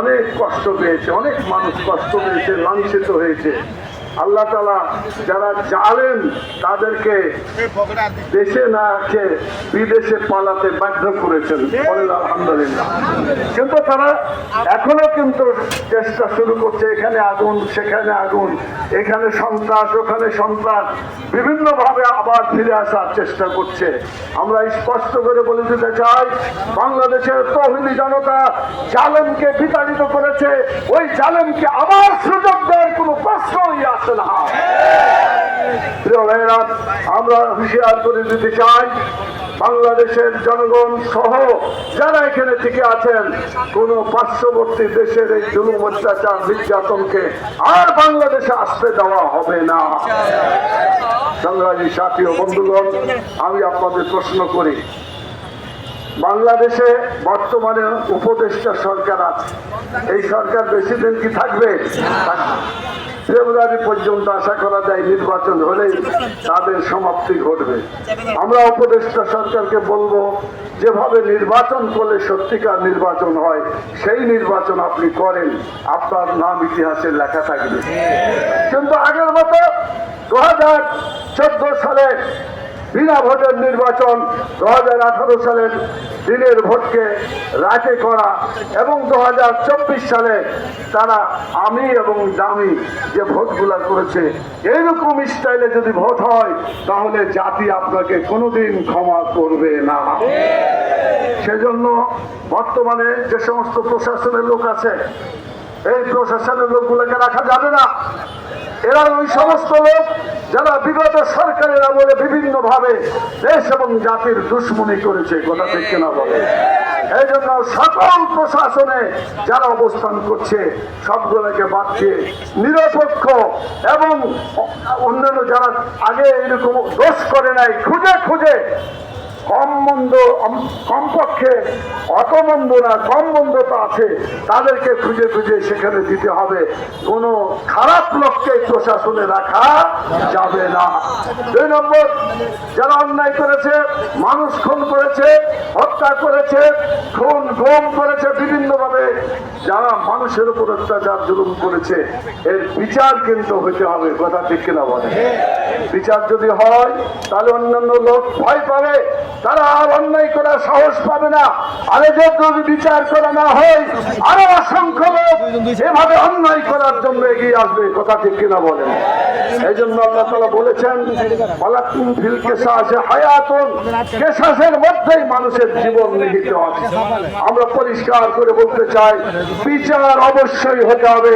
অনেক কষ্ট পেয়েছে, অনেক মানুষ কষ্ট পেয়েছে, লাঞ্ছিত হয়েছে। আল্লাহ তাআলা যারা জালেম তাদেরকে দেশে না রেখে বিদেশে পালাতে বাধ্য করেছেন, বলেন আলহামদুলিল্লাহ। কিন্তু তারা এখনো কিন্তু চেষ্টা শুরু করছে, এখানে আগুন সেখানে আগুন, এখানে সন্ত্রাস ওখানে সন্ত্রাস, বিভিন্ন ভাবে আবার ফিরে আসার চেষ্টা করছে। আমরা স্পষ্ট করে বলে দিতে চাই, বাংলাদেশের তৌহিদি জনতা জালেমকে বিতাড়িত করেছে, ওই জালেমকে আবার সুযোগ দেওয়ার কোনো প্রশ্নই আসে না। প্রিয় ভাইয়েরা, আমরা হুঁশিয়ার করে দিতে চাই, বাংলাদেশের জনগণ সহ যারা এখানে টিকে আছেন, কোন পার্শ্ববর্তী দেশের এই জুলুম অত্যাচার নির্যাতনকে আর বাংলাদেশে আসতে দেওয়া হবে না। সংগ্রামী সাথী ও বন্ধুগণ, আমি আপনাদের প্রশ্ন করি, বাংলাদেশে বর্তমানে উপদেষ্টা সরকার আছে, এই সরকার বেশি দিন কি থাকবে? ফেব্রুয়ারি পর্যন্ত আশা করা যায় নির্বাচন হলেই তাদের সমাপ্তি ঘটবে। আমরা উপদেষ্টা সরকারকে বলবো, যেভাবে নির্বাচন করলে সত্যিকার নির্বাচন হয় সেই নির্বাচন আপনি করেন, আপনার নাম ইতিহাসে লেখা থাকবে। কিন্তু আগের মতো 2014 সালে বিনা ভোটের নির্বাচন, 2018 সালের দিনের ভোটকে রাতে করা এবং 2024 সালে তারা আমি এবং দামি যে ভোটগুলা করেছে, এইরকম স্টাইলে যদি ভোট হয় তাহলে জাতি আপনাকে কোনোদিন ক্ষমা করবে না। সেজন্য বর্তমানে যে সমস্ত প্রশাসনের লোক আছে, এই প্রশাসনের লোকগুলোকে রাখা যাবে না। এরা ওই সমস্ত লোক যারা বিগত সরকারের আমলে বিভিন্ন ভাবে দেশ এবং জাতির দুশ্মনী করেছে, কথা ঠিক কিনা বলে। এই জন্য সকল প্রশাসনে যারা অবস্থান করছে সবগুলোকে বাদ দিয়ে নিরপেক্ষ এবং অন্যান্য যারা আগে এরকম দোষ করে নাই, খুঁজে খুঁজে কম মন্দ, কমপক্ষে অত মন্দ না কম মন্দ তো আছে, তাদেরকে খুঁজে খুঁজে সেখানে দিতে হবে। কোনো খারাপ লোককে প্রশাসনে রাখা যাবে না। 2 নম্বর, যারা অন্যায় করেছে, মানুষ খুন করেছে, হত্যা করেছে, খুন গুম করেছে, বিভিন্নভাবে যারা মানুষের উপর অত্যাচার জুলুম করেছে, এর বিচার কিন্তু হতে হবে, কথা ঠিক কিনা বলে। বিচার যদি হয় তাহলে অন্যান্য লোক ভয় পাবে, তারা আর অন্যায় করার সাহস পাবে না। আরে যদি বিচার করা না হয় আরো অসংখ্য লোক এভাবে অন্যায় করার জন্য এগিয়ে আসবে, কথা ঠিক কিনা বলেন। এই জন্য আল্লাহ তাআলা বলেছেন, ওয়ালাকুম ফিল কিসাসি হায়াতুন, কিসাসের মধ্যেই মানুষের জীবন নিহিত আছে। আমরা পরিষ্কার করে বলতে চাই, বিচার অবশ্যই হতে হবে।